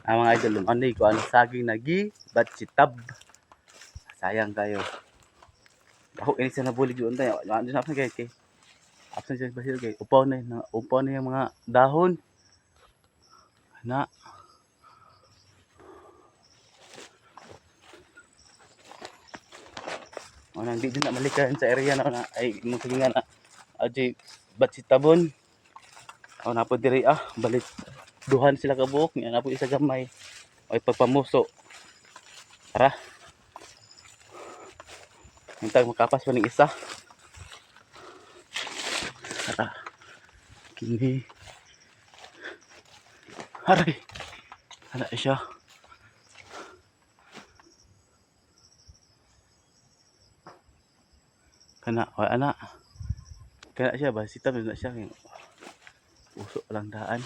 Mga idol, ano ko ano saging nagi batsitab. Sayang kayo. Ako ini sa nabulig yun tayo. Ano na pa kay absent siya basil kay upaw na yung mga dahon. Na nang di din na malikayan sa area na ay mo sige nga na aji batsitabon. Na po diri balik duhan sila ka buok nga na po isa gamay. Ay pagpamuso. Tara. Hintag makapas pa ning isa. Tara. Kini. Aray. Ana siya. Kana ana. Kana siya ba sitab na siya. Uso lang daan.